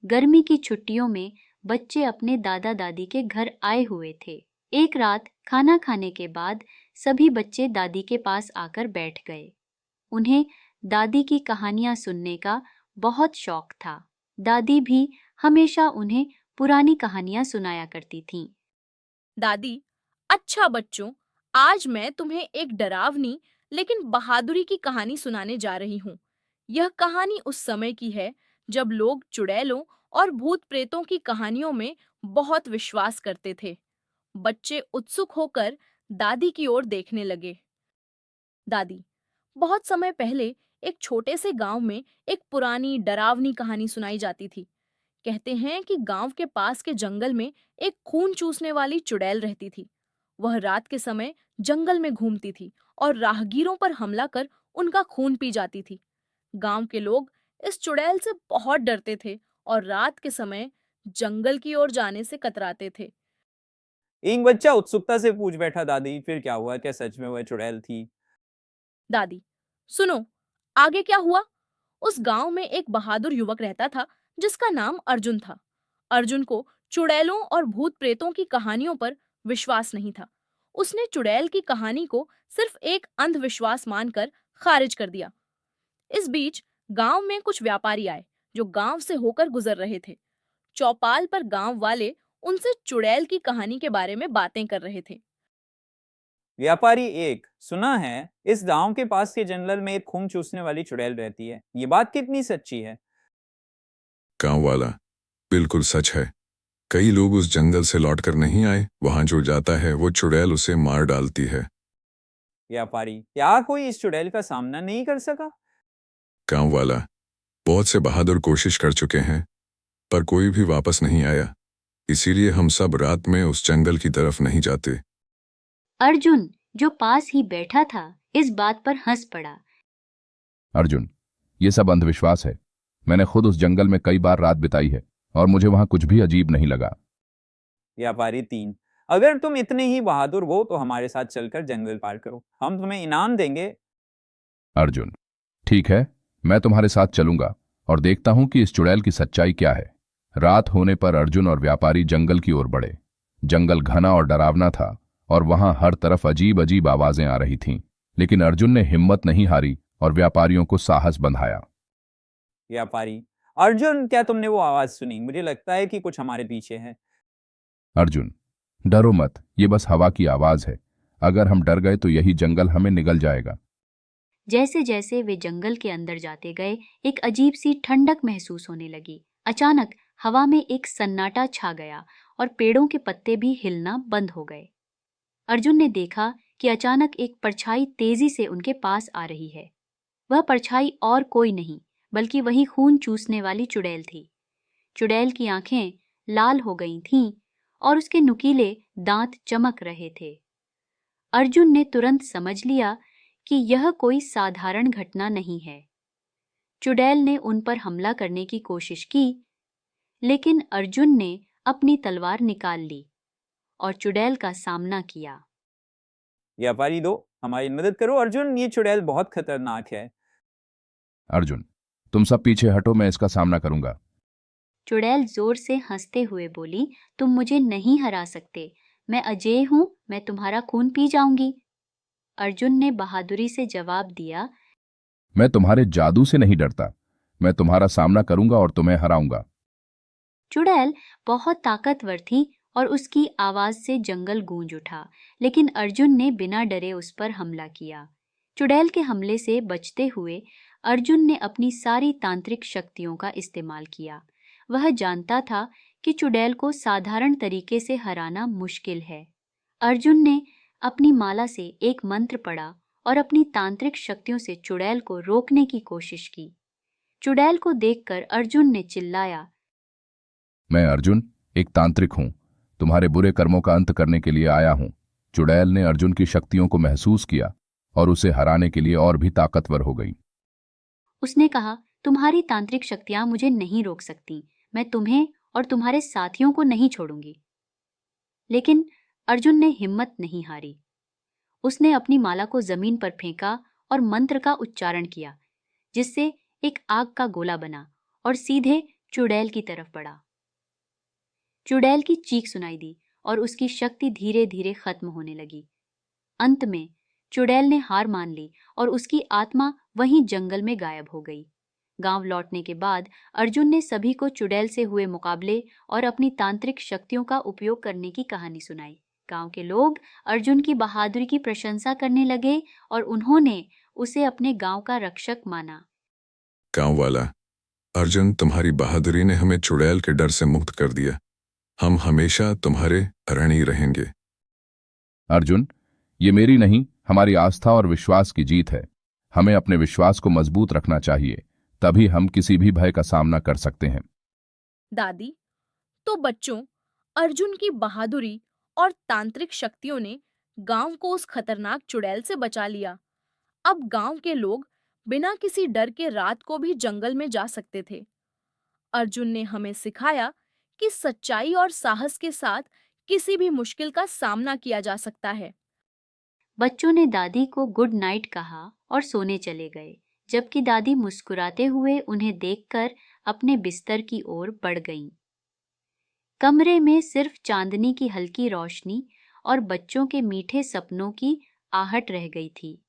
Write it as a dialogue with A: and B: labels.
A: गर्मी की छुट्टियों में बच्चे अपने दादा दादी के घर आए हुए थे। एक रात खाना खाने के बाद सभी बच्चे दादी के पास आकर बैठ गए। उन्हें दादी की कहानियां सुनने का बहुत शौक था। दादी भी हमेशा उन्हें पुरानी कहानियां सुनाया करती थीं।
B: दादी, अच्छा बच्चों, आज मैं तुम्हें एक डरावनी लेकिन बहादुरी की कहानी सुनाने जा रही हूँ। यह कहानी उस समय की है जब लोग चुड़ैलों और भूत प्रेतों की कहानियों में बहुत विश्वास करते थे। बच्चे उत्सुक होकर दादी की ओर देखने लगे। दादी, बहुत समय पहले एक छोटे से गांव में एक पुरानी डरावनी कहानी सुनाई जाती थी। कहते हैं कि गांव के पास के जंगल में एक खून चूसने वाली चुड़ैल रहती थी। वह रात के समय जंगल में घूमती थी और राहगीरों पर हमला कर उनका खून पी जाती थी। गांव के लोग इस चुड़ैल से बहुत डरते थे और रात के समय जंगल की ओर जाने से कतराते थे।
C: एक बच्चा उत्सुकता से पूछ बैठा, दादी फिर क्या हुआ? क्या सच में वह चुड़ैल थी?
B: दादी, सुनो, आगे क्या हुआ? उस गांव में एक बहादुर युवक रहता था जिसका नाम अर्जुन था। अर्जुन को चुड़ैलों और भूत प्रेतों की कहानियों पर विश्वास नहीं था। उसने चुड़ैल की कहानी को सिर्फ एक अंधविश्वास मानकर खारिज कर दिया। इस बीच गांव में कुछ व्यापारी आए जो गांव से होकर गुजर रहे थे। चौपाल पर गांव वाले उनसे चुड़ैल की कहानी के बारे में बातें कर रहे थे।
C: व्यापारी एक, सुना है इस गांव के पास के जंगल में एक खून चूसने वाली चुड़ैल रहती है। ये बात कितनी सच्ची है?
D: गांव वाला, बिल्कुल सच है। कई लोग उस जंगल से लौटकर नहीं आए। वहां जो जाता है वो चुड़ैल उसे मार डालती है।
C: व्यापारी, क्या कोई इस चुड़ैल का सामना नहीं कर सका?
D: गांव वाला, बहुत से बहादुर कोशिश कर चुके हैं पर कोई भी वापस नहीं आया। इसीलिए हम सब रात में उस जंगल की तरफ नहीं जाते।
A: अर्जुन, जो पास ही बैठा था, इस बात पर हंस पड़ा।
E: अर्जुन, ये सब अंधविश्वास है। मैंने खुद उस जंगल में कई बार रात बिताई है और मुझे वहां कुछ भी अजीब नहीं लगा।
C: व्यापारी तीन, अगर तुम इतने ही बहादुर हो तो हमारे साथ चलकर जंगल पार करो, हम तुम्हें इनाम देंगे।
E: अर्जुन, ठीक है, मैं तुम्हारे साथ चलूंगा और देखता हूं कि इस चुड़ैल की सच्चाई क्या है। रात होने पर अर्जुन और व्यापारी जंगल की ओर बढ़े। जंगल घना और डरावना था और वहां हर तरफ अजीब अजीब आवाजें आ रही थीं। लेकिन अर्जुन ने हिम्मत नहीं हारी और व्यापारियों को साहस बंधाया।
C: व्यापारी, अर्जुन, क्या तुमने वो आवाज सुनी? मुझे लगता है कि कुछ हमारे पीछे है।
E: अर्जुन, डरो मत, ये बस हवा की आवाज है। अगर हम डर गए तो यही जंगल हमें निगल जाएगा।
A: जैसे जैसे वे जंगल के अंदर जाते गए, एक अजीब सी ठंडक महसूस होने लगी। अचानक हवा में एक सन्नाटा छा गया और पेड़ों के पत्ते भी हिलना बंद हो गए। अर्जुन ने देखा कि अचानक एक परछाई तेजी से उनके पास आ रही है। वह परछाई और कोई नहीं बल्कि वही खून चूसने वाली चुड़ैल थी। चुड़ैल की आंखें लाल हो गई थीं और उसके नुकीले दांत चमक रहे थे। अर्जुन ने तुरंत समझ लिया कि यह कोई साधारण घटना नहीं है। चुड़ैल ने उन पर हमला करने की कोशिश की, लेकिन अर्जुन ने अपनी तलवार निकाल ली और चुड़ैल का सामना किया।
C: व्यापारी दो, हमारी मदद करो। अर्जुन, ये चुड़ैल बहुत खतरनाक है।
E: अर्जुन, तुम सब पीछे हटो, मैं इसका सामना करूंगा।
A: चुड़ैल जोर से हंसते हुए बोली, तुम मुझे नहीं हरा सकते। मैं अजेय हूं, मैं तुम्हारा खून पी जाऊंगी। अर्जुन ने बहादुरी से जवाब दिया,
E: मैं तुम्हारे जादू से नहीं डरता। मैं तुम्हारा सामना करूंगा और तुम्हें हराऊंगा।
A: चुड़ैल बहुत ताकतवर थी और उसकी आवाज से जंगल गूंज उठा, लेकिन अर्जुन ने बिना डरे उस पर हमला किया। चुड़ैल के हमले से बचते हुए अर्जुन ने अपनी सारी तांत्रिक शक्तियों का इस्तेमाल किया। वह जानता था कि चुड़ैल को साधारण तरीके से हराना मुश्किल है। अर्जुन ने अपनी माला से एक मंत्र पढ़ा और अपनी तांत्रिक शक्तियों से चुड़ैल को रोकने की कोशिश की। चुड़ैल को देखकर अर्जुन ने चिल्लाया,
E: मैं अर्जुन, एक तांत्रिक हूं। तुम्हारे बुरे कर्मों का अंत करने के लिए आया हूं। चुड़ैल ने अर्जुन की शक्तियों को महसूस किया और उसे हराने के लिए और भी ताकतवर हो गई।
A: उसने कहा, तुम्हारी तांत्रिक शक्तियां मुझे नहीं रोक सकती। मैं तुम्हें और तुम्हारे साथियों को नहीं छोड़ूंगी। लेकिन अर्जुन ने हिम्मत नहीं हारी। उसने अपनी माला को जमीन पर फेंका और मंत्र का उच्चारण किया, जिससे एक आग का गोला बना और सीधे चुड़ैल की तरफ बढ़ा। चुड़ैल की चीख सुनाई दी और उसकी शक्ति धीरे धीरे खत्म होने लगी। अंत में चुड़ैल ने हार मान ली और उसकी आत्मा वहीं जंगल में गायब हो गई। गांव लौटने के बाद अर्जुन ने सभी को चुड़ैल से हुए मुकाबले और अपनी तांत्रिक शक्तियों का उपयोग करने की कहानी सुनाई। गांव के लोग अर्जुन की बहादुरी की प्रशंसा करने लगे और उन्होंने उसे अपने गांव का रक्षक माना।
D: गांव वाला, अर्जुन, तुम्हारी बहादुरी ने हमें चुड़ैल के डर से मुक्त कर दिया। हम हमेशा तुम्हारे ऋणी रहेंगे।
E: अर्जुन, ये मेरी नहीं, हमारी आस्था और विश्वास की जीत है। हमें अपने विश्वास को मजबूत रखना चाहिए, तभी हम किसी भी भय का सामना कर सकते हैं।
B: दादी, तो बच्चों, अर्जुन की बहादुरी और तांत्रिक शक्तियों ने गांव को उस खतरनाक चुड़ैल से बचा लिया। अब गांव के लोग बिना किसी डर के रात को भी जंगल में जा सकते थे। अर्जुन ने हमें सिखाया कि सच्चाई और साहस के साथ किसी भी मुश्किल का सामना किया जा सकता है।
A: बच्चों ने दादी को गुड नाइट कहा और सोने चले गए, जबकि दादी मुस्कुराते हुए उन्हें देखकर अपने बिस्तर की ओर बढ़ गईं। कमरे में सिर्फ चांदनी की हल्की रोशनी और बच्चों के मीठे सपनों की आहट रह गई थी।